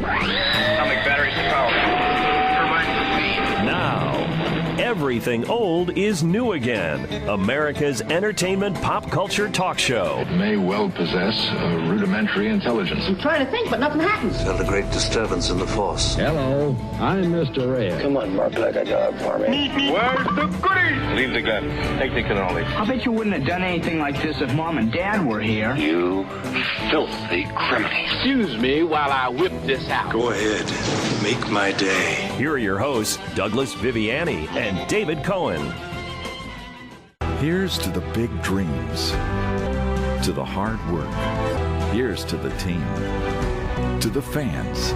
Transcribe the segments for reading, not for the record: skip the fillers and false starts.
Atomic batteries to power. Turbines to speed. Now, Everything Old is New Again, America's entertainment pop culture talk show. It may well possess a rudimentary intelligence. I'm trying to think, but nothing happens. Felt a great disturbance in the force. Hello, I'm Mr. Red. Come on, bark like a dog for me. Where's the goodies? Leave the gun. Take the cannoli. I bet you wouldn't have done anything like this if Mom and Dad were here. You filthy criminal. Excuse me while I whip this out. Go ahead. Make my day. Here are your hosts, Douglas Viviani and David Cohen. Here's to the big dreams, to the hard work. Here's to the team, to the fans.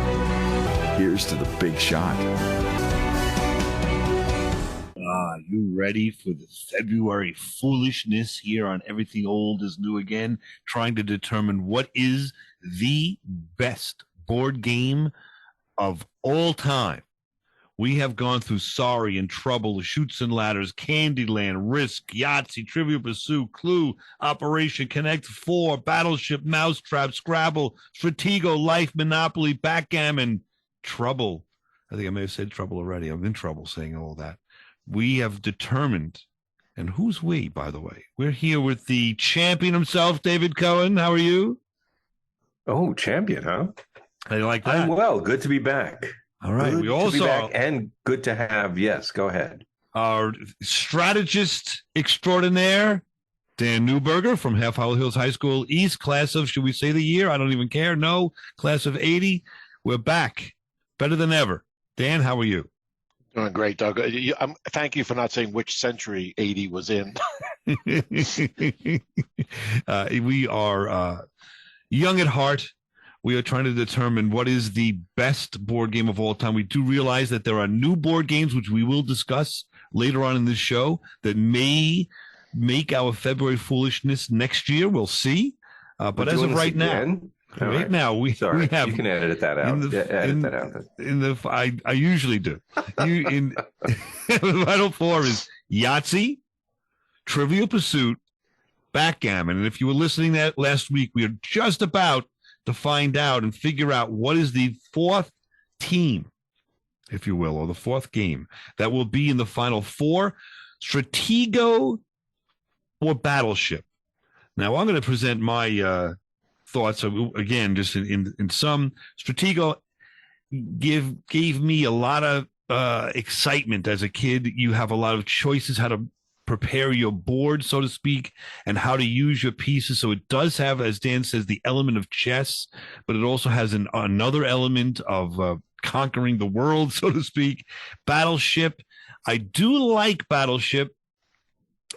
Here's to the big shot. You ready for the February Foolishness here on Everything Old is New Again, trying to determine what is the best board game of all time. We have gone through Sorry and Trouble, Chutes and Ladders, Candyland, Risk, Yahtzee, Trivial Pursuit, Clue, Operation Connect 4, Battleship, Mousetrap, Scrabble, Stratego, Life, Monopoly, Backgammon, Trouble. I think I may have said Trouble already. I'm in trouble saying all that. We have determined, and who's we, by the way? We're here with the champion himself, David Cohen. How are you? Oh, champion, huh? How do you like that? I'm well. Good to be back. All right. Good We also to be back and good to have. Yes, go ahead. Our strategist extraordinaire, Dan Newberger from Half Hollow Hills High School East, class of, should we say the year? I don't even care. No, class of 80. We're back. Better than ever. Dan, how are you? Doing great, Doug. Thank you for not saying which century 80 was in. We are young at heart. We are trying to determine what is the best board game of all time. We do realize that there are new board games, which we will discuss later on in this show, that may make our February Foolishness next year. We'll see. But as of right now, now we have. You can edit that out. I usually do. The final four is Yahtzee, Trivial Pursuit, Backgammon. And if you were listening that last week, we are just about to find out and figure out what is the fourth team, if you will, or the fourth game that will be in the final four, Stratego or Battleship. Now, I'm going to present my thoughts. Again, just in some, Stratego gave me a lot of excitement as a kid. You have a lot of choices how to prepare your board, so to speak, and how to use your pieces. So it does have, as Dan says, the element of chess, but it also has another element of conquering the world, so to speak. Battleship, I do like Battleship.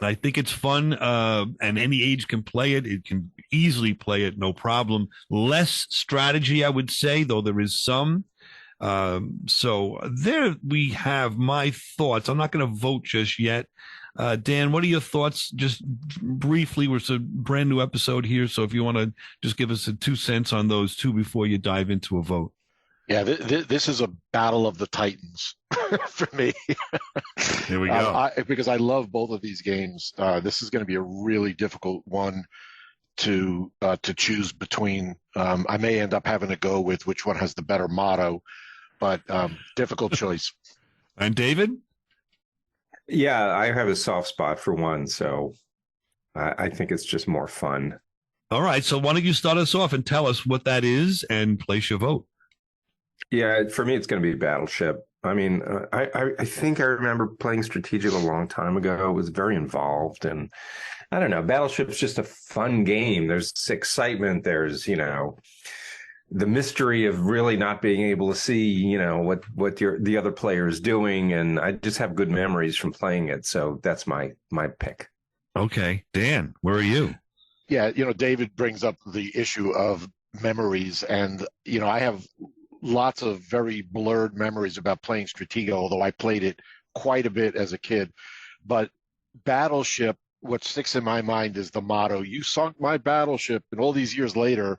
I think it's fun, and any age can play it. It can easily play it, no problem. Less strategy, I would say, though there is some. So there we have my thoughts. I'm not going to vote just yet. Dan, what are your thoughts? Just briefly, it's a brand new episode here, so if you want to just give us 2 cents on those two before you dive into a vote. Yeah, this is a battle of the Titans for me. Here we go. Because I love both of these games. This is going to be a really difficult one to choose between. I may end up having to go with which one has the better motto, but difficult choice. And David? Yeah, I have a soft spot for one, so I think it's just more fun. All right, so why don't you start us off and tell us what that is and place your vote? Yeah, for me, it's going to be Battleship. I mean, I think I remember playing Stratego a long time ago. It was very involved, and I don't know. Battleship's just a fun game. There's excitement. There's, the mystery of really not being able to see, what the other player is doing, and I just have good memories from playing it. So that's my pick. Okay, Dan, where are you? Yeah, David brings up the issue of memories, and I have lots of very blurred memories about playing Stratego, although I played it quite a bit as a kid. But Battleship, what sticks in my mind is the motto, "You sunk my battleship," and all these years later,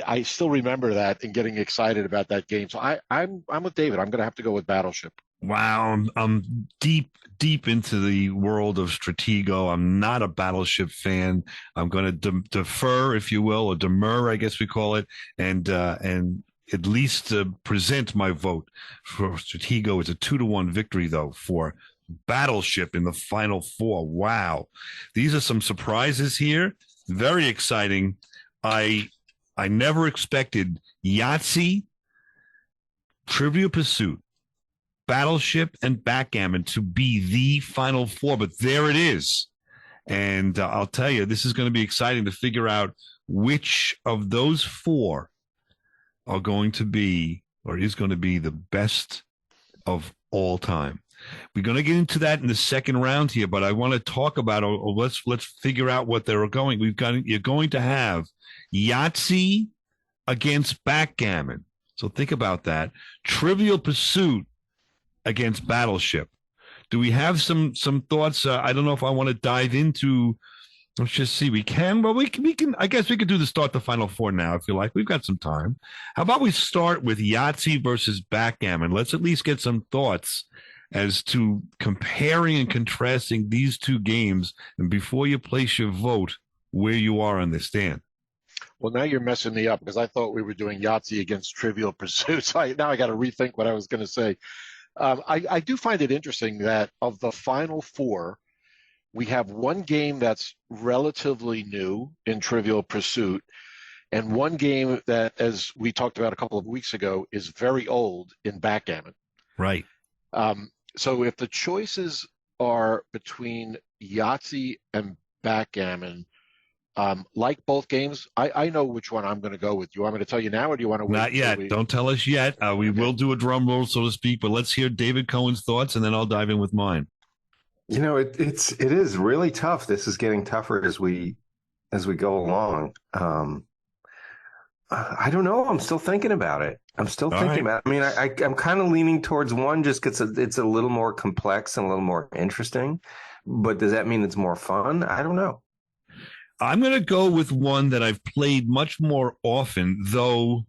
I still remember that and getting excited about that game. So I'm with David. I'm going to have to go with Battleship. Wow, I'm deep into the world of Stratego. I'm not a Battleship fan. I'm going to defer, if you will, or demur, I guess we call it. And at least present my vote for Stratego. It's a 2-1 victory, though, for Battleship in the final four. Wow. These are some surprises here. Very exciting. I never expected Yahtzee, Trivial Pursuit, Battleship, and Backgammon to be the final four, but there it is. And I'll tell you, this is going to be exciting to figure out which of those four are going to be, or is going to be, the best of all time. We're going to get into that in the second round here, but I want to talk about, or let's figure out what they're going. You're going to have Yahtzee against Backgammon. So think about that. Trivial Pursuit against Battleship. Do we have some thoughts? I don't know if I want to dive into. Let's just see. We can. Well, we can. I guess we could do the start the final four now if you like. We've got some time. How about we start with Yahtzee versus Backgammon? Let's at least get some thoughts as to comparing and contrasting these two games. And before you place your vote, where you are on this, Dan. Well, now you're messing me up because I thought we were doing Yahtzee against Trivial Pursuit. So now I got to rethink what I was going to say. I do find it interesting that of the final four, we have one game that's relatively new in Trivial Pursuit and one game that, as we talked about a couple of weeks ago, is very old in Backgammon. Right. So if the choices are between Yahtzee and Backgammon, like both games, I know which one I'm going to go with. Do you want me to tell you now, or do you want to wait? Not yet. Don't tell us yet. We will do a drum roll, so to speak, but let's hear David Cohen's thoughts, and then I'll dive in with mine. You know, it is really tough. This is getting tougher as we go along. I don't know. I'm still thinking about it. I'm kind of leaning towards one just because it's a little more complex and a little more interesting. But does that mean it's more fun? I don't know. I'm going to go with one that I've played much more often, though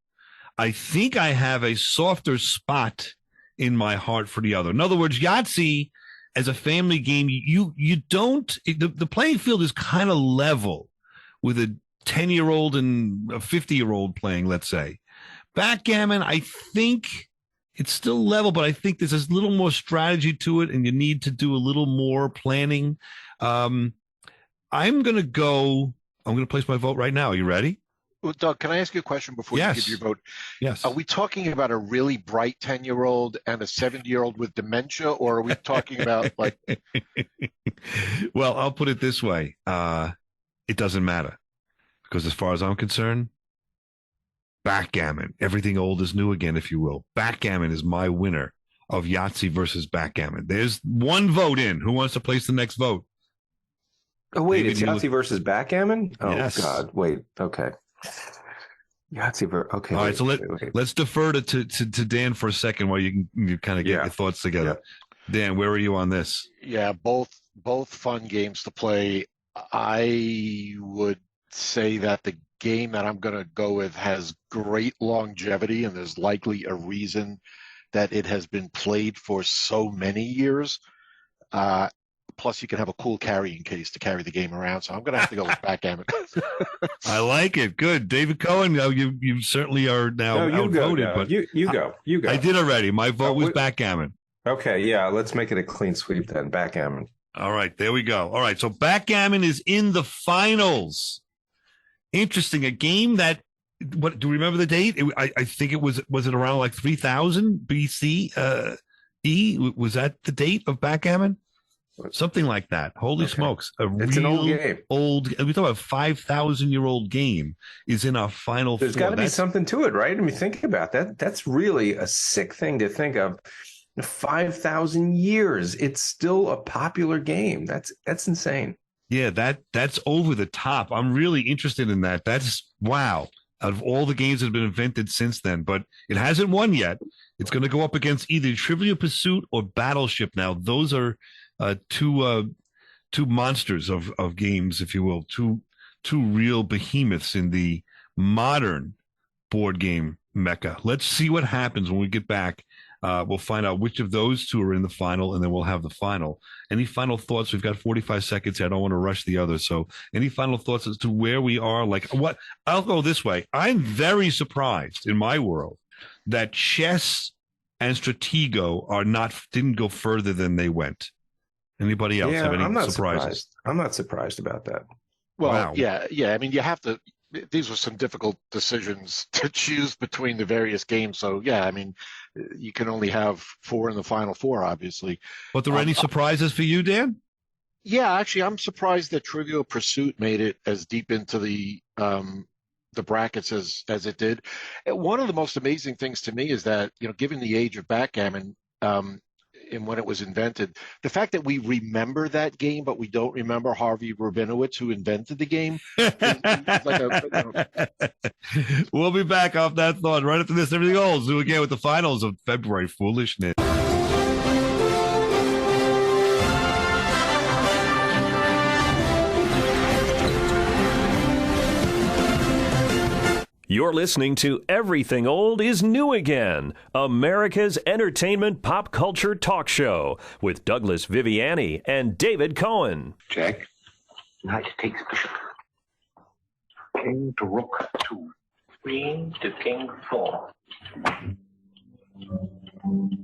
I think I have a softer spot in my heart for the other. In other words, Yahtzee, as a family game, you don't – the playing field is kind of level with a 10-year-old and a 50-year-old playing, let's say. Backgammon, I think it's still level, but I think there's a little more strategy to it, and you need to do a little more planning. I'm going to place my vote right now. Are you ready? Well, Doug, can I ask you a question before you give your vote? Yes. Are we talking about a really bright 10-year-old and a 70-year-old with dementia, or are we talking about like? Well, I'll put it this way. It doesn't matter because as far as I'm concerned, Backgammon, everything old is new again, if you will. Backgammon is my winner of Yahtzee versus Backgammon. There's one vote in. Who wants to place the next vote? Oh, wait, it's Yahtzee versus Backgammon? Oh, yes. God. Wait. Okay. Yahtzee okay. All right, so let's defer to Dan for a second while you kind of get your thoughts together. Yeah. Dan, where are you on this? Yeah, both fun games to play. I would say that the game that I'm going to go with has great longevity, and there's likely a reason that it has been played for so many years. Plus, you can have a cool carrying case to carry the game around. So I'm going to have to go with Backgammon. I like it. Good. David Cohen, you certainly are now outvoted. But you go. I did already. My vote was Backgammon. Okay, yeah. Let's make it a clean sweep then. Backgammon. All right, there we go. All right, so Backgammon is in the finals. Interesting. A game that, what do you remember the date? I think it was it around like 3000 BC? Was that the date of Backgammon? Something like that. Holy smokes. It's an old game. We talk about 5,000-year-old game is in our final There's got to be something to it, right? I mean, think about that. That's really a sick thing to think of. 5,000 years. It's still a popular game. That's insane. Yeah, that's over the top. I'm really interested in that. That's wow. Out of all the games that have been invented since then, but it hasn't won yet. It's going to go up against either Trivial Pursuit or Battleship now. Those are two monsters of games, if you will, two real behemoths in the modern board game mecca. Let's see what happens when we get back. We'll find out which of those two are in the final, and then we'll have the final. Any final thoughts? We've got 45 seconds here. I don't want to rush the others. So any final thoughts as to where we are? Like what? I'll go this way. I'm very surprised in my world that chess and Stratego didn't go further than they went. Anybody else have any surprises? I'm not surprised about that. Well, wow. yeah. I mean, you have to. These were some difficult decisions to choose between the various games. So, yeah, I mean, you can only have 4 in the final 4, obviously. But there any surprises for you, Dan? Yeah, actually, I'm surprised that Trivial Pursuit made it as deep into the brackets as it did. One of the most amazing things to me is that, given the age of backgammon, and when it was invented, the fact that we remember that game, but we don't remember Harvey Rabinowitz, who invented the game. We'll be back off that thought right after this. Everything Old New Again with the finals of February Foolishness. You're listening to Everything Old is New Again, America's entertainment pop culture talk show with Douglas Viviani and David Cohen. Check. Knight takes bishop. King to rook 2. Queen to king 4.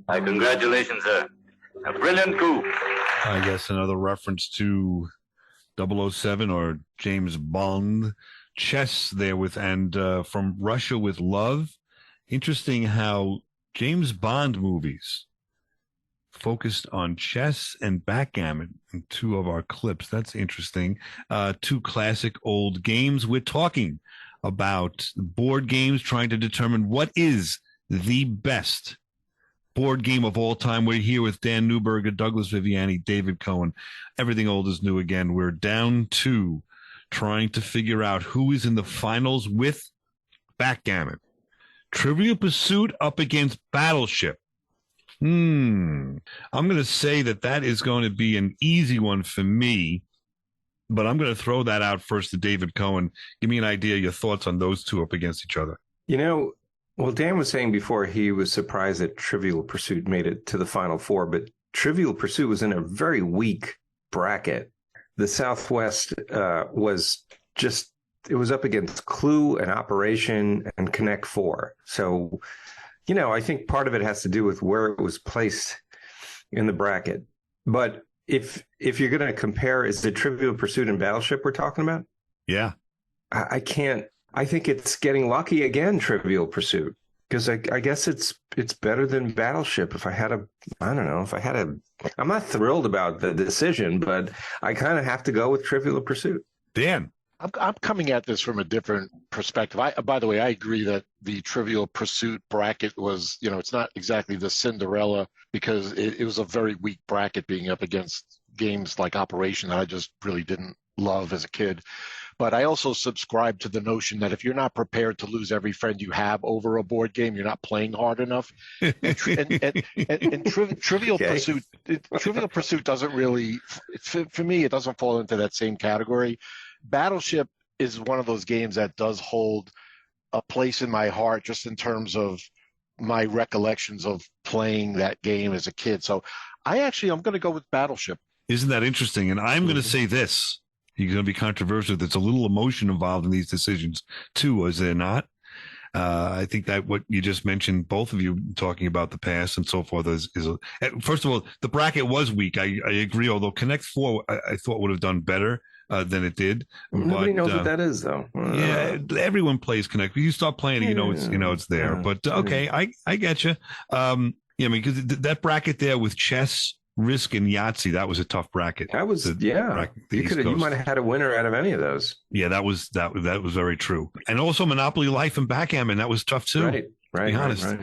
My congratulations, sir. A brilliant coup. I guess another reference to 007 or James Bond. Chess there with, and From Russia with Love. Interesting how James Bond movies focused on chess and backgammon in 2 of our clips. That's interesting. 2 classic old games. We're talking about board games, trying to determine what is the best board game of all time. We're here with Dan Newberger, Douglas Viviani, David Cohen. Everything Old is New Again. We're down to trying to figure out who is in the finals with backgammon. Trivial Pursuit up against Battleship. I'm going to say that is going to be an easy one for me, but I'm going to throw that out first to David Cohen. Give me an idea, your thoughts on those 2 up against each other. Well, Dan was saying before he was surprised that Trivial Pursuit made it to the final 4, but Trivial Pursuit was in a very weak bracket. The Southwest was up against Clue and Operation and Connect 4. So, I think part of it has to do with where it was placed in the bracket. But if you're going to compare, is it Trivial Pursuit and Battleship we're talking about? Yeah. I think it's getting lucky again, Trivial Pursuit, because I guess it's better than Battleship. I'm not thrilled about the decision, but I kind of have to go with Trivial Pursuit. Dan. I'm coming at this from a different perspective. By the way, I agree that the Trivial Pursuit bracket was, it's not exactly the Cinderella, because it was a very weak bracket being up against games like Operation that I just really didn't love as a kid. But I also subscribe to the notion that if you're not prepared to lose every friend you have over a board game, you're not playing hard enough. And Trivial Pursuit, Trivial Pursuit doesn't really, for me, it doesn't fall into that same category. Battleship is one of those games that does hold a place in my heart, just in terms of my recollections of playing that game as a kid. So I'm going to go with Battleship. Isn't that interesting? And I'm going to say this. You're going to be controversial. There's a little emotion involved in these decisions, too, is there not? I think that what you just mentioned, both of you talking about the past and so forth, first of all, the bracket was weak. I agree, although Connect 4 I thought would have done better than it did. Nobody knows what that is, though. Yeah, everyone plays Connect. You start playing it, it's there. But okay, I get you. Because that bracket there with chess, Risk, and Yahtzee, that was a tough bracket. That was you might have had a winner out of any of those. Yeah, that was very true. And also Monopoly Life and backgammon, that was tough too. Right. To be honest.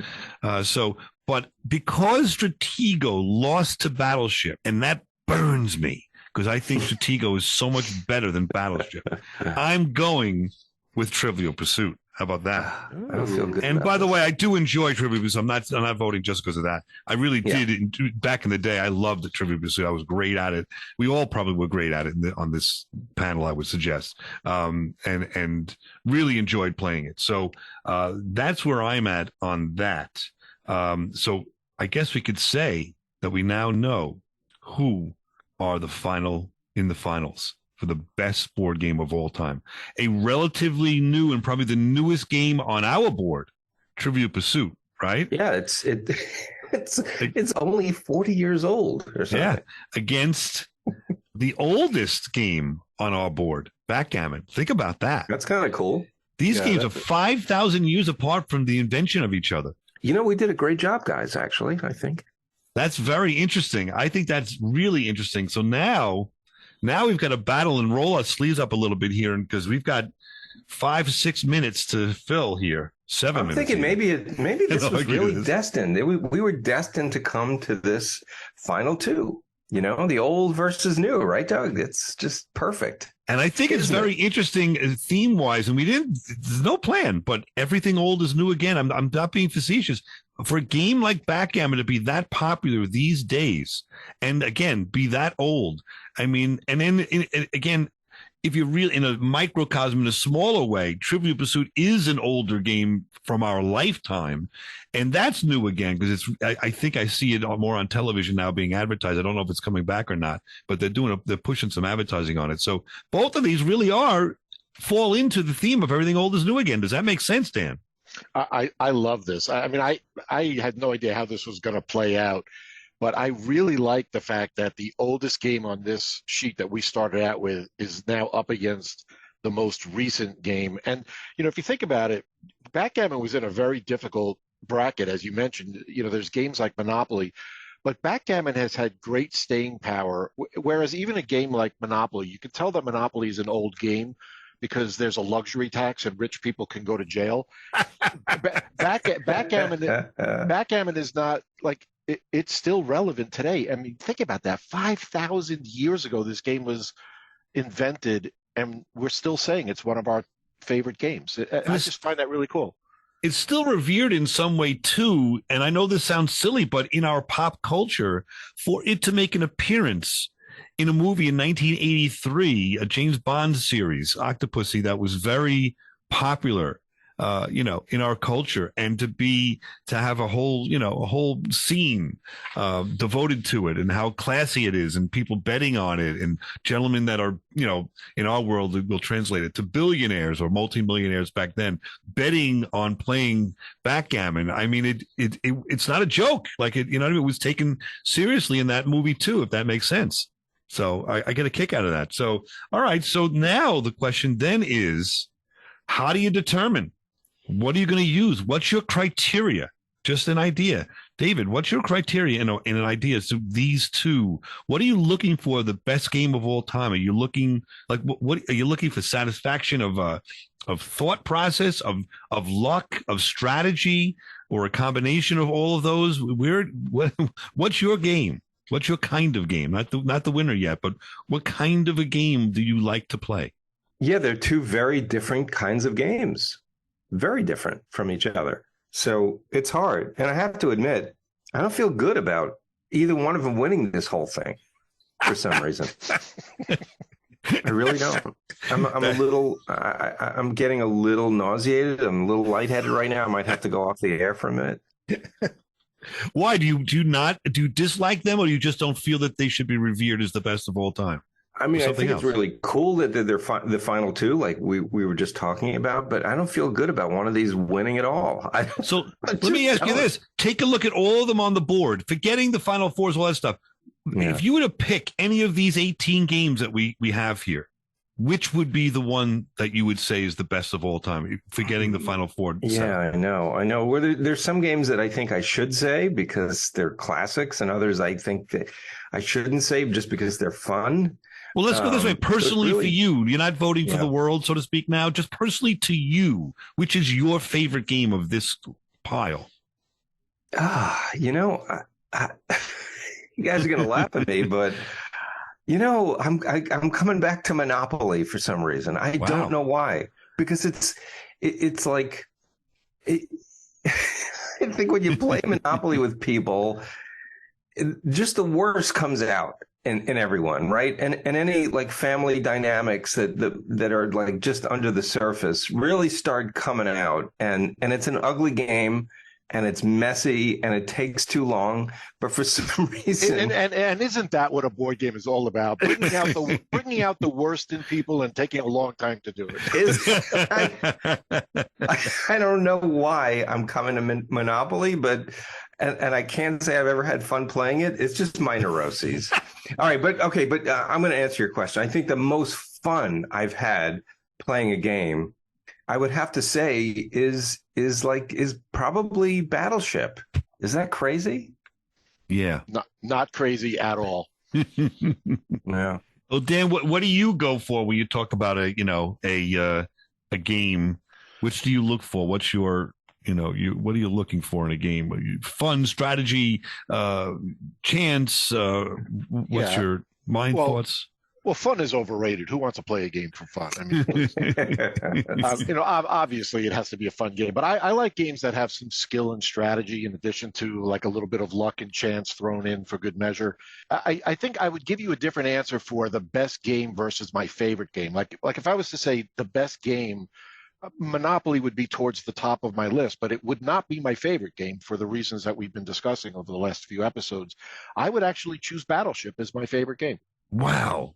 But because Stratego lost to Battleship, and that burns me because I think Stratego is so much better than Battleship, I'm going with Trivial Pursuit. How about that? I don't feel good. And by the way, I do enjoy Trivial Pursuit. I'm not voting just because of that. I really did. Back in the day, I loved the Trivial Pursuit. I was great at it. We all probably were great at it on this panel, I would suggest, and really enjoyed playing it. So that's where I'm at on that. So I guess we could say that we now know who are in the finals for the best board game of all time. A relatively new and probably the newest game on our board, Trivial Pursuit, right? Yeah, it's only 40 years old or something. Yeah, against the oldest game on our board, backgammon. Think about that. That's kind of cool. These games are 5,000 years apart from the invention of each other. We did a great job, guys, actually, I think. That's very interesting. I think that's really interesting. So now we've got to battle and roll our sleeves up a little bit here, because we've got 5-6 minutes to fill here. 7 minutes. I'm thinking maybe this was really destined. We were destined to come to this final two. The old versus new, right, Doug? It's just perfect. And I think it's very interesting theme wise. And there's no plan, but everything old is new again. I'm not being facetious. For a game like backgammon to be that popular these days, and again, be that old. I mean, and then again, if you're really in a microcosm, in a smaller way, Trivial Pursuit is an older game from our lifetime, and that's new again, because I think I see it more on television now being advertised. I don't know if it's coming back or not, but they're pushing some advertising on it. So both of these really fall into the theme of everything old is new again. Does that make sense, Dan? I love this. I mean, I had no idea how this was going to play out, but I really like the fact that the oldest game on this sheet that we started out with is now up against the most recent game. And, if you think about it, backgammon was in a very difficult bracket, as you mentioned. There's games like Monopoly, but backgammon has had great staying power, whereas even a game like Monopoly, you can tell that Monopoly is an old game because there's a luxury tax and rich people can go to jail. Backgammon is not like, it's still relevant today. I mean, think about that. 5,000 years ago, this game was invented, and we're still saying it's one of our favorite games. I just find that really cool. It's still revered in some way too. And I know this sounds silly, but in our pop culture, for it to make an appearance in a movie in 1983, a James Bond series, Octopussy, that was very popular, in our culture, and to have a whole scene devoted to it, and how classy it is, and people betting on it, and gentlemen that are, in our world, we'll translate it to billionaires or multimillionaires back then, betting on playing backgammon. I mean, it's not a joke. Like it was taken seriously in that movie too, if that makes sense. So I get a kick out of that. So, all right. So now the question then is, how do you determine? What are you going to use? What's your criteria? Just an idea. David, what's your criteria in an idea? So these two, what are you looking for the best game of all time? Are you looking what are you looking for? Satisfaction of thought process, of luck, of strategy, or a combination of all of those? What's your game? What's your kind of game? Not the winner yet, but what kind of a game do you like to play? Yeah, they're two very different kinds of games. Very different from each other. So it's hard. And I have to admit, I don't feel good about either one of them winning this whole thing for some reason. I really don't. I'm getting a little nauseated. I'm a little lightheaded right now. I might have to go off the air for a minute. Why? Do you dislike them, or you just don't feel that they should be revered as the best of all time? I mean, I think it's really cool that they're the final two, like we were just talking about, but I don't feel good about one of these winning at all. So let me ask you this. Take a look at all of them on the board, forgetting the final fours, all that stuff. Yeah. If you were to pick any of these 18 games that we have here, which would be the one that you would say is the best of all time, forgetting the final four? Yeah, I know. Well, there's some games that I think I should say because they're classics, and others I think that I shouldn't say just because they're fun. Well, let's go this way. Personally, for you, you're not voting for the world, so to speak now. Just personally to you, which is your favorite game of this pile? You guys are going to laugh at me, but, I'm coming back to Monopoly for some reason. I don't know why, because it's like, I think when you play Monopoly with people, just the worst comes out. In everyone, right? And any like family dynamics that are like just under the surface really start coming out. And it's an ugly game and it's messy and it takes too long. But for some reason, and isn't that what a board game is all about? Bringing out the worst in people and taking a long time to do it. I don't know why I'm coming to Monopoly, but I can't say I've ever had fun playing it. It's just my neuroses. All right, but I'm going to answer your question. I think the most fun I've had playing a game, I would have to say, is probably Battleship. Is that crazy? Yeah, not crazy at all. Yeah. Well, Dan, what do you go for when you talk about a game? Which do you look for? What's your what are you looking for in a game? Fun, strategy, chance. What's your thoughts? Well, fun is overrated. Who wants to play a game for fun? I mean, obviously it has to be a fun game, but I like games that have some skill and strategy in addition to like a little bit of luck and chance thrown in for good measure. I think I would give you a different answer for the best game versus my favorite game. Like if I was to say the best game, Monopoly would be towards the top of my list, but it would not be my favorite game for the reasons that we've been discussing over the last few episodes. I would actually choose Battleship as my favorite game. Wow.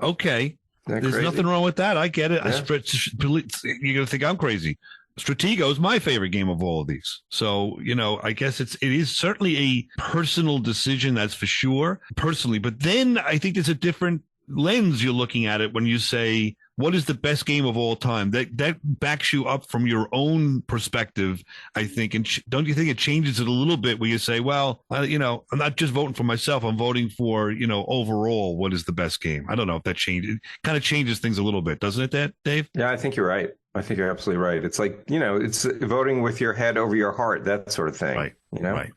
Okay. There's crazy? Nothing wrong with that. I get it. Yeah. You're going to think I'm crazy. Stratego is my favorite game of all of these. So, I guess it is certainly a personal decision, that's for sure, personally. But then I think there's a different lens you're looking at it when you say, what is the best game of all time? That backs you up from your own perspective, I think. And don't you think it changes it a little bit where you say, well, I'm not just voting for myself. I'm voting for, overall, what is the best game? I don't know if that changes. It kind of changes things a little bit, doesn't it, Dave? Yeah, I think you're right. I think you're absolutely right. It's like, it's voting with your head over your heart, that sort of thing. Right. Right.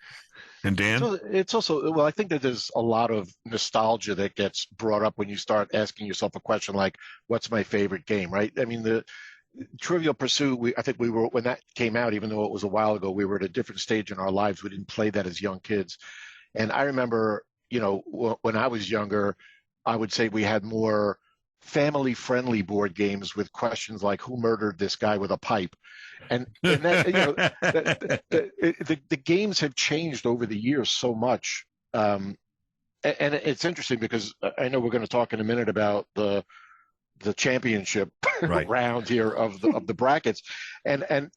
And Dan? So it's also, well, I think that there's a lot of nostalgia that gets brought up when you start asking yourself a question like, what's my favorite game, right? I mean, the Trivial Pursuit, I think we were, when that came out, even though it was a while ago, we were at a different stage in our lives. We didn't play that as young kids. And I remember, when I was younger, I would say we had more family-friendly board games with questions like, who murdered this guy with a pipe? And that, the games have changed over the years so much. And it's interesting because I know we're going to talk in a minute about the championship round here of the brackets. And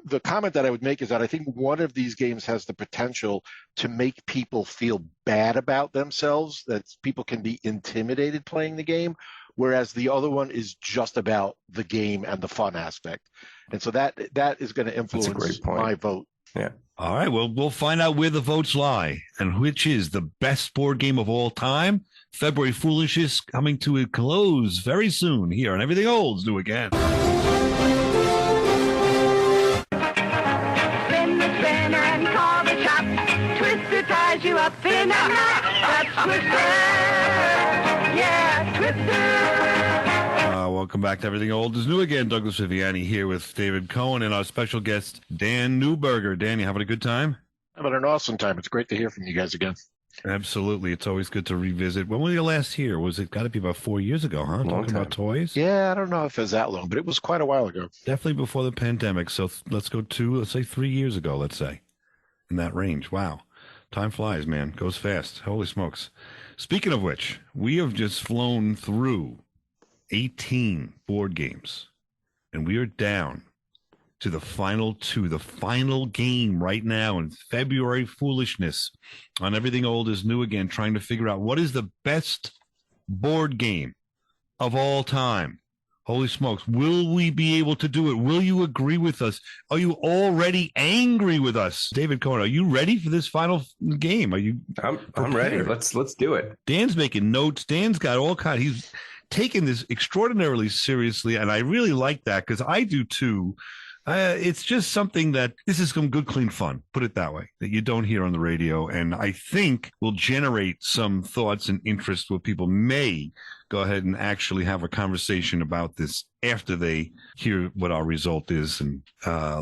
the comment that I would make is that I think one of these games has the potential to make people feel bad about themselves, that people can be intimidated playing the game, whereas the other one is just about the game and the fun aspect. And so that is going to influence my vote. Yeah. All right. Well, we'll find out where the votes lie and which is the best board game of all time. February Foolishness coming to a close very soon here on Everything Old's New Again. Spin the spinner and call the shop. Twister ties you up in a knot. That's Twister. Yeah, Twister. Welcome back to Everything Old is New Again. Douglas Viviani here with David Cohen and our special guest, Dan Newberger. Dan, you having a good time? Having an awesome time. It's great to hear from you guys again. Absolutely. It's always good to revisit. When were you last here? Was it got to be about 4 years ago, huh? Talking about toys? Yeah, I don't know if it was that long, but it was quite a while ago. Definitely before the pandemic. So let's go let's say 3 years ago, let's say, in that range. Wow. Time flies, man. Goes fast. Holy smokes. Speaking of which, we have just flown through 18 board games, and we are down to the final two, the final game right now in February Foolishness on Everything Old is New Again, trying to figure out what is the best board game of all time. Holy smokes. Will we be able to do it? Will you agree with us? Are you already angry with us? David Cohen, are you ready for this final game? Are you? I'm ready. Let's do it. Dan's making notes. Dan's got all kinds. He's taking this extraordinarily seriously, and I really like that because I do too. It's just something that this is some good, clean fun, put it that way, that you don't hear on the radio, and I think will generate some thoughts and interest where people may go ahead and actually have a conversation about this after they hear what our result is. And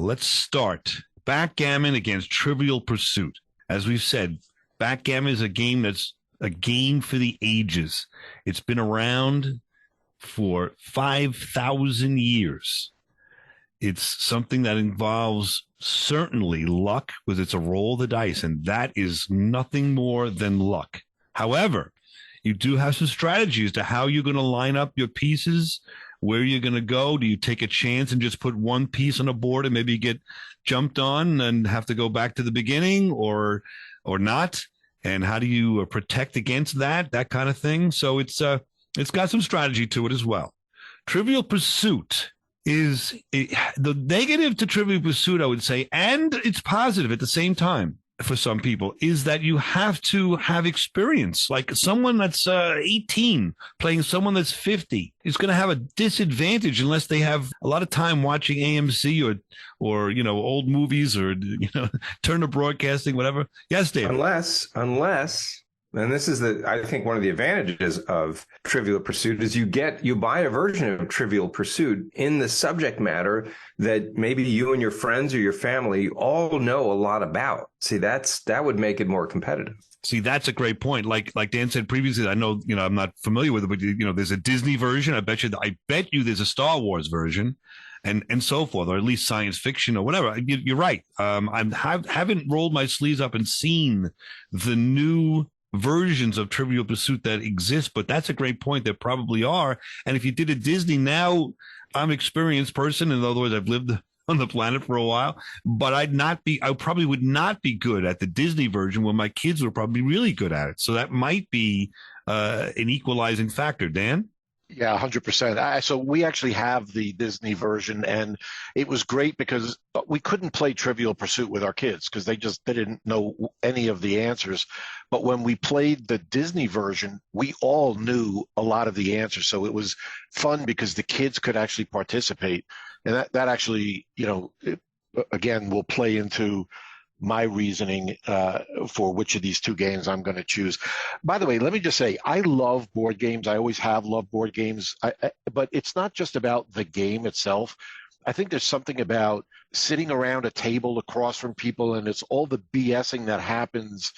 let's start. Backgammon against Trivial Pursuit. As we've said, backgammon is a game that's a game for the ages. It's been around for 5,000 years. It's something that involves certainly luck, because it's a roll of the dice, and that is nothing more than luck. However, you do have some strategies to how you're going to line up your pieces, where you're going to go. Do you take a chance and just put one piece on a board and maybe get jumped on and have to go back to the beginning, or not? And how do you protect against that kind of thing? So it's got some strategy to it as well. Trivial Pursuit is the negative to Trivial Pursuit, I would say, and it's positive at the same time for some people, is that you have to have experience. Like someone that's 18 playing someone that's 50 is going to have a disadvantage unless they have a lot of time watching AMC or old movies or Turner Broadcasting, whatever. Yes, David. Unless, and this is I think one of the advantages of Trivial Pursuit is you buy a version of Trivial Pursuit in the subject matter that maybe you and your friends or your family all know a lot about. See, that would make it more competitive. See, that's a great point. Like Dan said previously, I know, I'm not familiar with it, but there's a Disney version. I bet you there's a Star Wars version. And so forth, or at least science fiction or whatever. You're right. I haven't rolled my sleeves up and seen the new versions of Trivial Pursuit that exist, but that's a great point. There probably are. And if you did a Disney, now I'm an experienced person. In other words, I've lived on the planet for a while, but I probably would not be good at the Disney version when my kids were probably really good at it. So that might be an equalizing factor. Dan? Yeah, 100%. So we actually have the Disney version, and it was great because we couldn't play Trivial Pursuit with our kids because they didn't know any of the answers. But when we played the Disney version, we all knew a lot of the answers. So it was fun because the kids could actually participate. And that actually, again, will play into my reasoning for which of these two games I'm going to choose. By the way, let me just say, I love board games. I always have loved board games, but it's not just about the game itself. I think there's something about sitting around a table across from people, and it's all the BSing that happens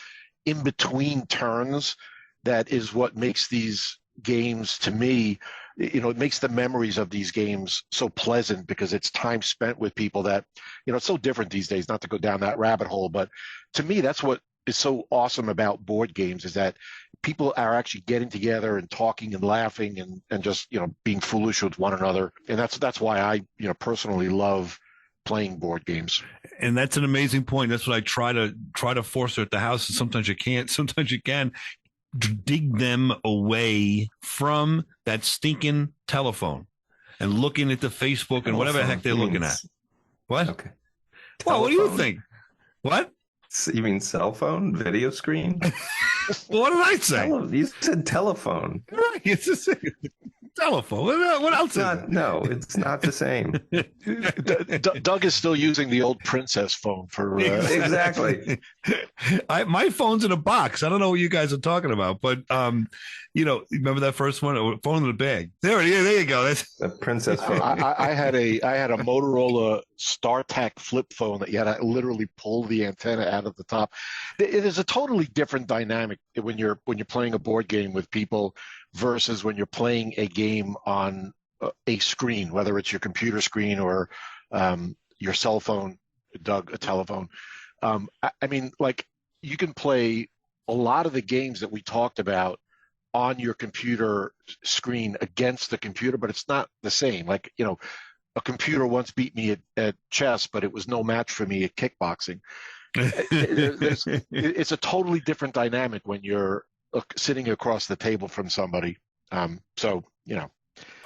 in between turns that is what makes these games, to me, it makes the memories of these games so pleasant because it's time spent with people that, it's so different these days, not to go down that rabbit hole. But to me, that's what is so awesome about board games, is that people are actually getting together and talking and laughing and just, being foolish with one another. And that's why I, personally love playing board games. And that's an amazing point. That's what I try to foster at the house. And sometimes you can't, sometimes you can. Dig them away from that stinking telephone and looking at the Facebook and whatever the heck they're looking at. What? Okay. Well, what do you think? What? You mean cell phone, video screen? Well, what did I say? You said telephone. Right. It's just telephone. What else? No, it's not the same. Doug is still using the old princess phone for exactly. My phone's in a box. I don't know what you guys are talking about, but remember that first one? Phone in the bag. There you go. That's the princess phone. I had a Motorola StarTAC flip phone that you had to literally pull the antenna out of the top. It is a totally different dynamic when you're playing a board game with people versus when you're playing a game on a screen, whether it's your computer screen or your cell phone, Doug, a telephone. I mean, like, you can play a lot of the games that we talked about on your computer screen against the computer, but it's not the same. Like, a computer once beat me at chess, but it was no match for me at kickboxing. It's a totally different dynamic when you're sitting across the table from somebody. I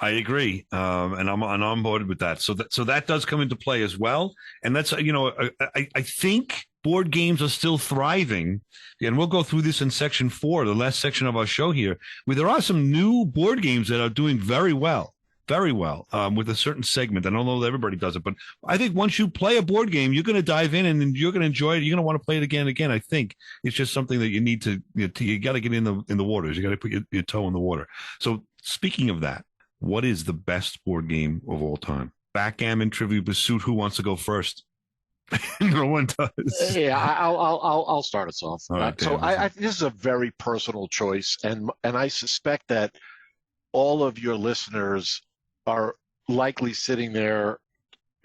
agree, and I'm on board with that. So that does come into play as well, and that's I think board games are still thriving, and we'll go through this in section 4, the last section of our show here, where there are some new board games that are doing very well. With a certain segment. I don't know that everybody does it, but I think once you play a board game, you're going to dive in and you're going to enjoy it. You're going to want to play it again and again. I think it's just something that you need to, you got to get in the waters. You got to put your toe in the water. So speaking of that, what is the best board game of all time? Backgammon, Trivial Pursuit. Who wants to go first? No one does. Yeah, I'll start us off. All right, so I this is a very personal choice, and I suspect that all of your listeners are likely sitting there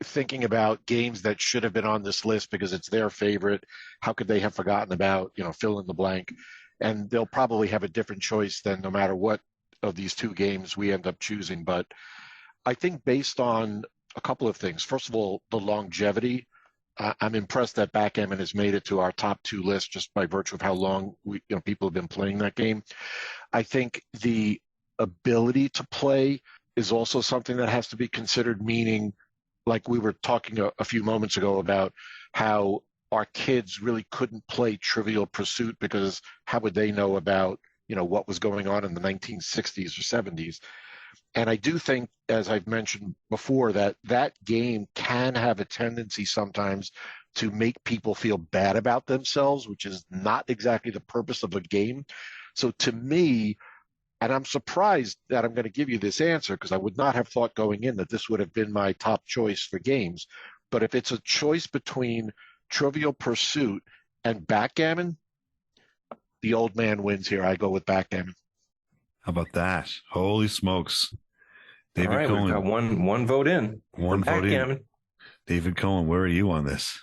thinking about games that should have been on this list because it's their favorite. How could they have forgotten about, fill in the blank? And they'll probably have a different choice than no matter what of these two games we end up choosing. But I think based on a couple of things. First of all, the longevity. I'm impressed that backgammon has made it to our top 2 list just by virtue of how long people have been playing that game. I think the ability to play is also something that has to be considered, meaning like we were talking a few moments ago about how our kids really couldn't play Trivial Pursuit because how would they know about, what was going on in the 1960s or 70s? And I do think, as I've mentioned before, that game can have a tendency sometimes to make people feel bad about themselves, which is not exactly the purpose of a game. So to me, and I'm surprised that I'm going to give you this answer because I would not have thought going in that this would have been my top choice for games. But if it's a choice between Trivial Pursuit and backgammon, the old man wins here. I go with backgammon. How about that? Holy smokes. David All right, Cohen. we've got one vote in. One vote in. David Cohen, where are you on this?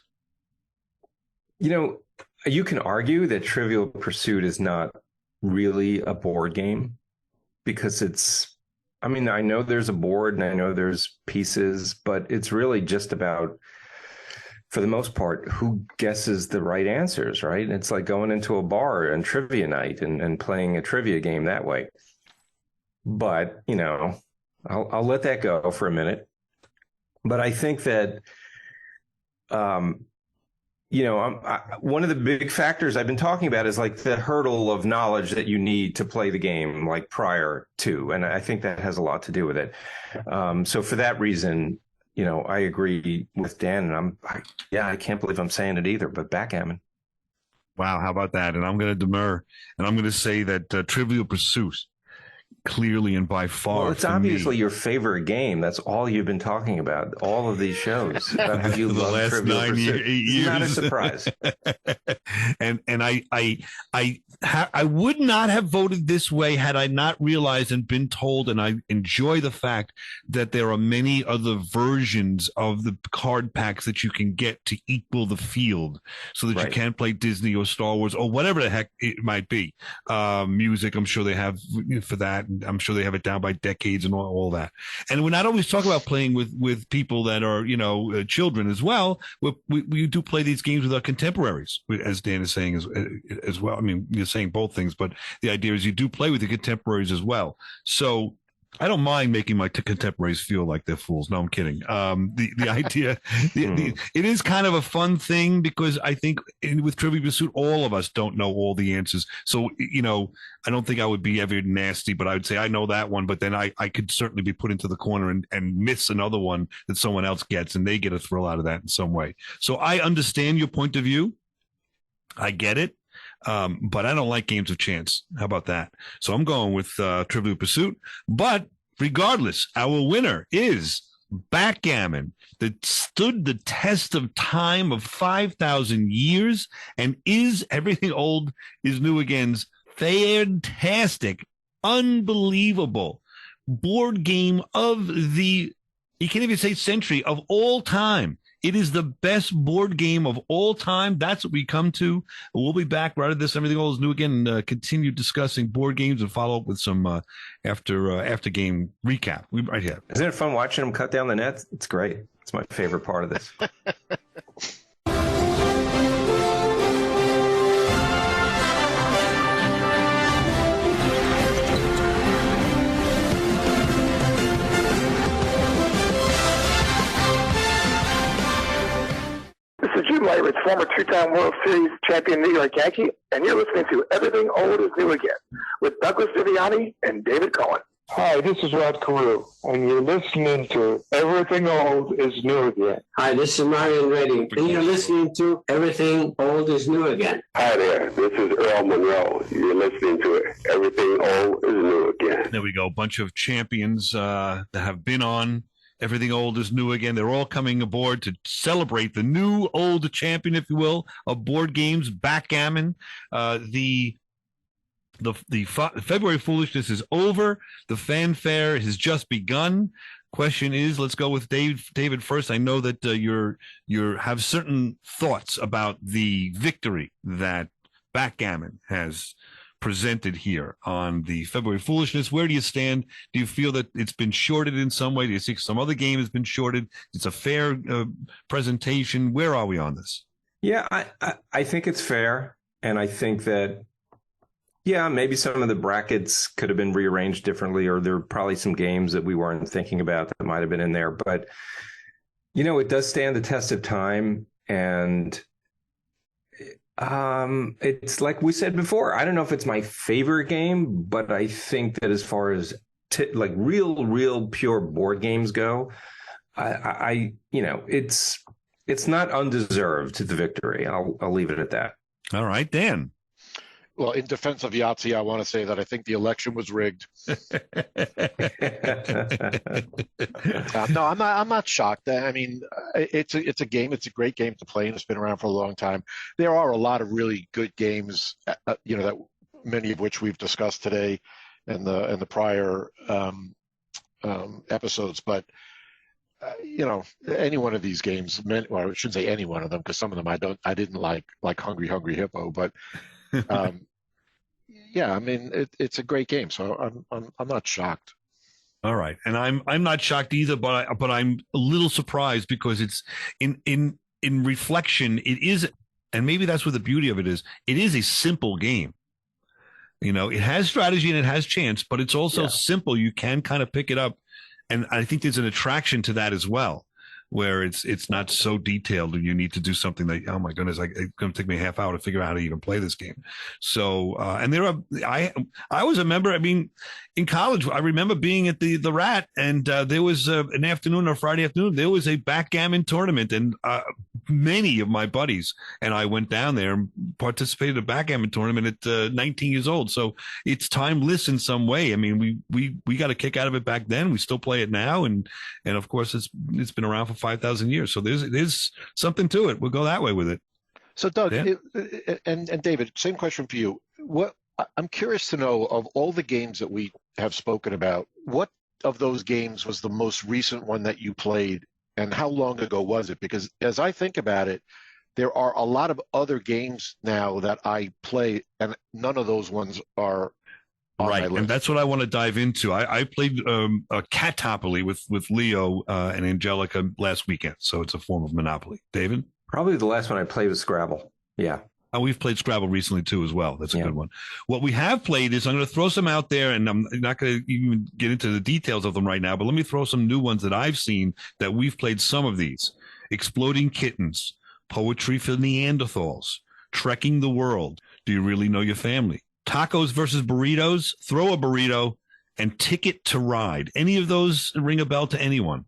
You can argue that Trivial Pursuit is not really a board game because I know there's a board and I know there's pieces, but it's really just about, for the most part, who guesses the right answers, right? It's like going into a bar and trivia night and playing a trivia game that way. But, I'll let that go for a minute. But I think that, one of the big factors I've been talking about is like the hurdle of knowledge that you need to play the game, like prior to. And I think that has a lot to do with it. So for that reason, I agree with Dan, and I can't believe I'm saying it either, but backgammon. Wow, how about that? And I'm going to demur, and I'm going to say that Trivial Pursuit, clearly and by far. Well, it's obviously your favorite game. That's all you've been talking about. All of these shows. You the love last Trivial 8 Pursuit. years. It's not a surprise. and I would not have voted this way had I not realized and been told, and I enjoy the fact that there are many other versions of the card packs that you can get to equal the field so that you can play Disney or Star Wars or whatever the heck it might be. Music, I'm sure they have for that. I'm sure they have it down by decades and all that. And we're not always talking about playing with people that are, children as well. We do play these games with our contemporaries, as Dan is saying as well. I mean, you're saying both things, but the idea is you do play with the contemporaries as well. So I don't mind making my contemporaries feel like they're fools. No, I'm kidding. The idea, it is kind of a fun thing because I think with Trivial Pursuit, all of us don't know all the answers. So, I don't think I would be ever nasty, but I would say I know that one, but then I could certainly be put into the corner and miss another one that someone else gets and they get a thrill out of that in some way. So I understand your point of view. I get it. But I don't like games of chance. How about that? So I'm going with Trivial Pursuit. But regardless, our winner is backgammon that stood the test of time of 5,000 years and is Everything Old is New Again's fantastic, unbelievable board game of you can't even say century, of all time. It is the best board game of all time. That's what we come to. We'll be back right at this. Everything Old is New Again. Continue discussing board games and follow up with some after game recap. Right here. Isn't it fun watching them cut down the nets? It's great. It's my favorite part of this. This is Jim Leyritz, former two-time World Series champion New York Yankee, and you're listening to Everything Old is New Again with Douglas Viviani and David Cohen. Hi, this is Rod Carew, and you're listening to Everything Old is New Again. Hi, this is Marion Redding, and you're listening to Everything Old is New Again. Hi there, this is Earl Monroe. You're listening to Everything Old is New Again. There we go. A bunch of champions that have been on Everything Old is New Again. They're all coming aboard to celebrate the new old champion, if you will, of board games, backgammon. The February Foolishness is over. The fanfare has just begun. question is, let's go with David first. I know that you have certain thoughts about the victory that backgammon has presented here on the February Foolishness. Where do you stand? Do you feel that it's been shorted in some way? Do you think some other game has been shorted? It's a fair presentation. Where are we on this? Yeah, I think it's fair. And I think that, yeah, maybe some of the brackets could have been rearranged differently, or there are probably some games that we weren't thinking about that might have been in there. But, it does stand the test of time. And it's like we said before, I don't know if it's my favorite game, but I think that as far as like real pure board games go, it's not undeserved, the victory. I'll leave it at that. All right, Dan. Well, in defense of Yahtzee, I want to say that I think the election was rigged. No, I'm not shocked. I mean, it's a game. It's a great game to play, and it's been around for a long time. There are a lot of really good games, that many of which we've discussed today, and the prior episodes. But any one of these games, well, I shouldn't say any one of them, because some of them I didn't like Hungry Hippo, but. Yeah, I mean it's a great game, so I'm not shocked. All right, and I'm not shocked either, but I'm a little surprised because it's in reflection, it is, and maybe that's what the beauty of it is. It is a simple game. It has strategy and it has chance, but it's also simple. You can kind of pick it up, and I think there's an attraction to that as well, where it's not so detailed and you need to do something that, oh my goodness, it's going to take me a half hour to figure out how to even play this game. So, and I was a member, I mean, in college, I remember being at the Rat, and there was an afternoon or Friday afternoon, there was a backgammon tournament, and many of my buddies and I went down there and participated in a backgammon tournament at 19 years old. So it's timeless in some way. I mean, we got a kick out of it back then. We still play it now. And of course it's been around for 5,000 years. So there's something to it. We'll go that way with it. So Doug, and David, same question for you. I'm curious to know, of all the games that we have spoken about, what of those games was the most recent one that you played, and how long ago was it? Because as I think about it, there are a lot of other games now that I play, and none of those ones are on my list. And that's what I want to dive into. I played a Catopoly with Leo and Angelica last weekend, so it's a form of Monopoly. David? Probably the last one I played was Scrabble. Yeah. We've played Scrabble recently too as well. That's a good one. What we have played is, I'm going to throw some out there, and I'm not going to even get into the details of them right now, but let me throw some new ones that I've seen that we've played some of these. Exploding Kittens, Poetry for Neanderthals, Trekking the World, Do You Really Know Your Family, Tacos versus Burritos, Throw a Burrito, and Ticket to Ride. Any of those ring a bell to anyone?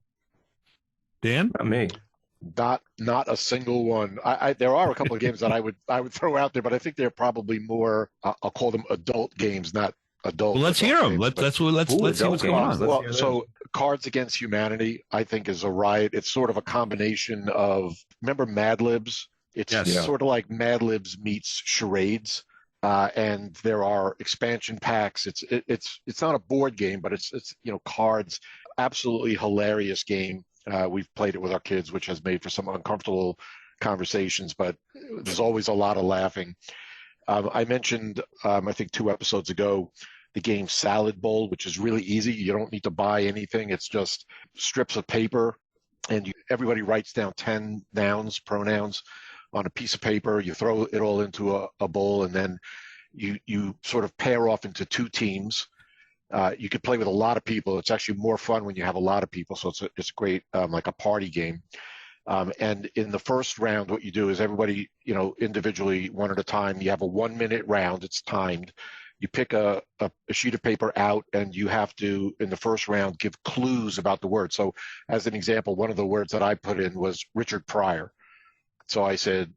Dan? Not me. Not a single one. There are a couple of games that I would throw out there, but I think they're probably more, I'll call them adult games, not adult. Well, let's hear them. Let's see what's going on. Well, so Cards Against Humanity, I think, is a riot. It's sort of a combination of, remember Mad Libs? It's sort of like Mad Libs meets charades. And there are expansion packs. It's not a board game, but it's cards. Absolutely hilarious game. We've played it with our kids, which has made for some uncomfortable conversations, but there's always a lot of laughing. I mentioned, I think 2 episodes ago, the game Salad Bowl, which is really easy. You don't need to buy anything. It's just strips of paper, and everybody writes down 10 pronouns on a piece of paper. You throw it all into a bowl, and then you sort of pair off into 2 teams. You could play with a lot of people. It's actually more fun when you have a lot of people. So it's great, like a party game. And in the first round, what you do is everybody, individually, one at a time. You have a 1-minute round. It's timed. You pick a sheet of paper out, and you have to, in the first round, give clues about the word. So as an example, one of the words that I put in was Richard Pryor. So I said,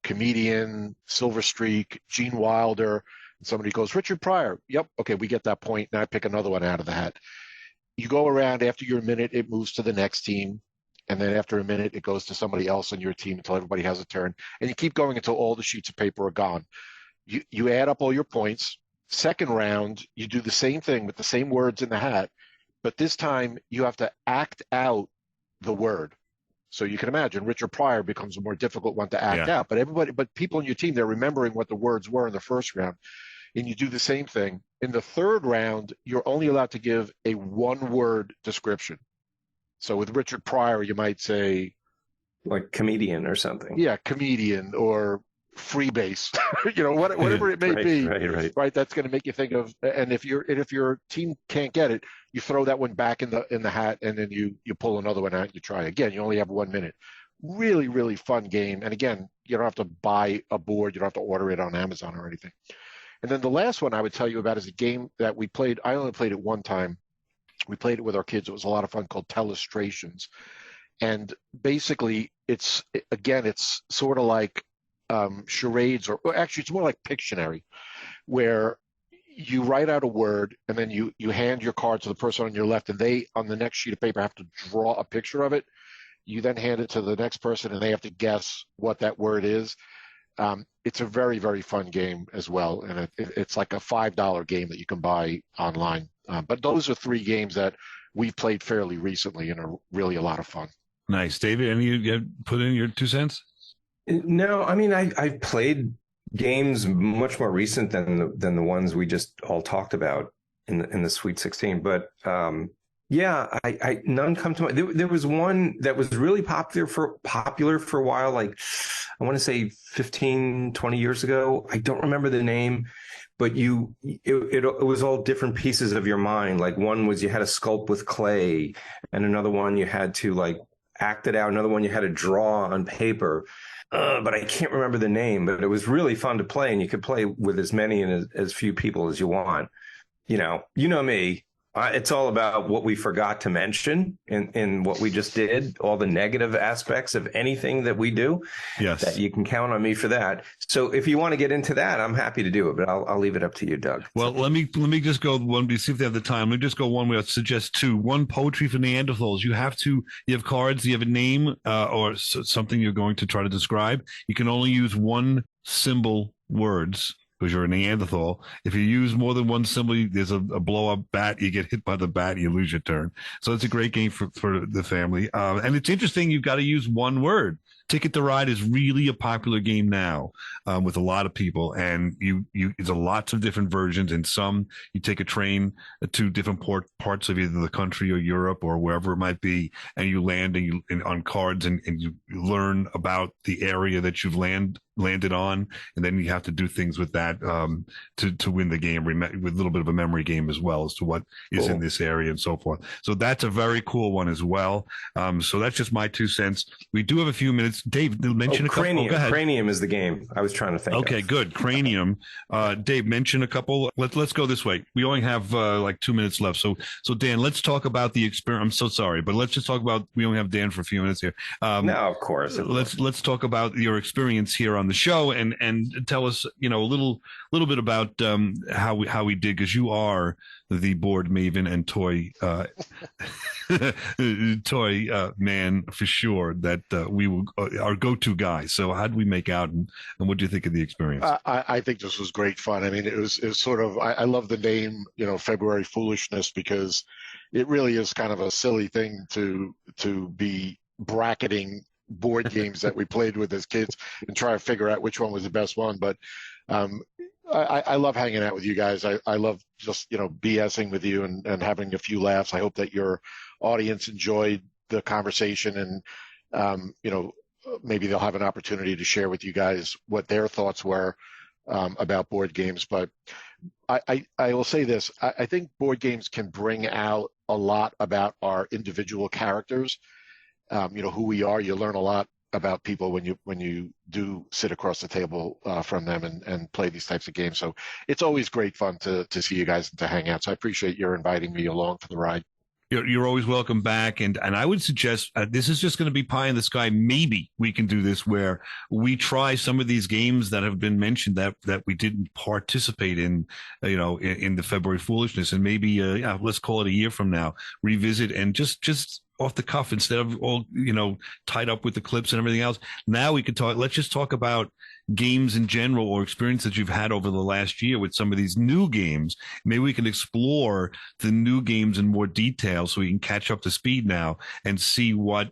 comedian, Silver Streak, Gene Wilder. Somebody goes, Richard Pryor. Yep. Okay, we get that point. Now I pick another one out of the hat. You go around. After your minute, it moves to the next team. And then after a minute, it goes to somebody else on your team until everybody has a turn. And you keep going until all the sheets of paper are gone. You add up all your points. Second round, you do the same thing with the same words in the hat. but this time you have to act out the word. So you can imagine Richard Pryor becomes a more difficult one to act out. But people on your team, they're remembering what the words were in the first round. And you do the same thing. In the third round, you're only allowed to give a one-word description. So with Richard Pryor, you might say, like comedian or something. Yeah, comedian or freebase, whatever it may be. Right. That's going to make you think of. And if your team can't get it, you throw that one back in the hat, and then you pull another one out. And you try again. You only have 1 minute. Really, really fun game. And again, you don't have to buy a board. You don't have to order it on Amazon or anything. And then the last one I would tell you about is a game that we played. I only played it one time. We played it with our kids. It was a lot of fun, called Telestrations. And basically, it's sort of like charades, or actually, it's more like Pictionary, where you write out a word and then you hand your card to the person on your left, and they, on the next sheet of paper, have to draw a picture of it. You then hand it to the next person, and they have to guess what that word is. It's a very, very fun game as well, and it's like a $5 game that you can buy online. But those are three games that we've played fairly recently and are really a lot of fun. Nice. David, any you put in your 2 cents? No, I mean, I've played games much more recent than the ones we just all talked about in the Sweet 16. But I none come to mind. There was one that was really popular for a while, like I want to say 15, 20 years ago. I don't remember the name, but it was all different pieces of your mind. Like one was you had to sculpt with clay, and another one you had to like act it out. Another one you had to draw on paper. But I can't remember the name, but it was really fun to play, and you could play with as many and as few people as you want. You know me. It's all about what we forgot to mention in what we just did, all the negative aspects of anything that we do. Yes. That you can count on me for that. So if you want to get into that, I'm happy to do it, but I'll leave it up to you, Doug. Well, let me just go one, see if they have the time. Let me just go one way. I'll suggest two. One, poetry for Neanderthals. You have cards, you have a name or something you're going to try to describe. You can only use one symbol words, because you're a Neanderthal. If you use more than one symbol, there's a blow-up bat. You get hit by the bat, you lose your turn. So it's a great game for the family. And it's interesting, you've got to use one word. Ticket to Ride is really a popular game now with a lot of people, and there's lots of different versions. And some you take a train to different parts of either the country or Europe or wherever it might be, and you land on cards, and you learn about the area that you've landed on, and then you have to do things with that to win the game, with a little bit of a memory game as well as to what is in this area and so forth. So that's a very cool one as well. So that's just my 2 cents. We do have a few minutes. Dave, mention a couple. Cranium. Go ahead. Cranium is the game I was trying to think of. Okay, good. Cranium. Dave, mention a couple. Let's go this way. We only have like 2 minutes left. So Dan, let's talk about the experience. I'm so sorry, but let's just talk about, we only have Dan for a few minutes here. No, of course. Let's talk about your experience here on the show and tell us, a little bit about how we did, because you are the board maven and toy man for sure, that we will our go-to guy. So how did we make out, and what do you think of the experience? I think this was great fun. I mean, it was sort of, I love the name, February Foolishness, because it really is kind of a silly thing to be bracketing board games that we played with as kids and try to figure out which one was the best one. But I love hanging out with you guys. I love just, BSing with you and having a few laughs. I hope that your audience enjoyed the conversation, and, maybe they'll have an opportunity to share with you guys what their thoughts were about board games. But I will say this, I think board games can bring out a lot about our individual characters, who we are. You learn a lot about people when you do sit across the table from them and play these types of games. So it's always great fun to see you guys and to hang out. So I appreciate your inviting me along for the ride. You're always welcome back. And I would suggest this is just going to be pie in the sky. Maybe we can do this where we try some of these games that have been mentioned that we didn't participate in, in the February Foolishness. And maybe, let's call it a year from now, revisit and just off the cuff instead of all, tied up with the clips and everything else. Now we could talk. Let's just talk about games in general or experience that you've had over the last year with some of these new games. Maybe we can explore the new games in more detail so we can catch up to speed now and see what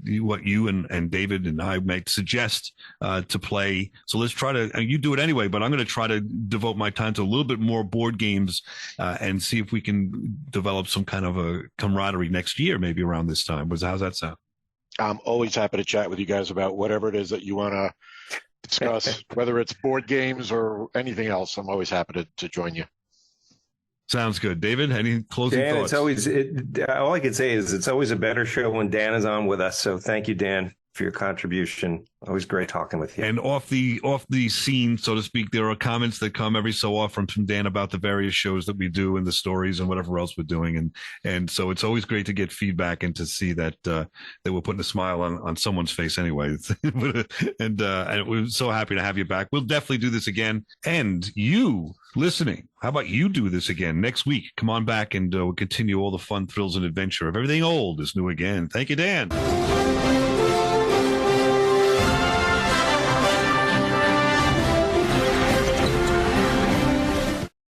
you and David and I might suggest to play. So let's try to, you do it anyway, but I'm going to try to devote my time to a little bit more board games and see if we can develop some kind of a camaraderie next year, maybe around this time. How's that sound? I'm always happy to chat with you guys about whatever it is that you want to discuss, whether it's board games or anything else. I'm always happy to join you. Sounds good. David, any closing Dan, thoughts? all I can say is it's always a better show when Dan is on with us. So thank you, Dan, for your contribution. Always great talking with you. And off the scene, so to speak, there are comments that come every so often from Dan about the various shows that we do and the stories and whatever else we're doing. And so it's always great to get feedback and to see that we're putting a smile on someone's face anyway. and we're so happy to have you back. We'll definitely do this again. And you listening, how about you do this again next week? Come on back and we'll continue all the fun, thrills, and adventure of everything old is new again. Thank you, Dan.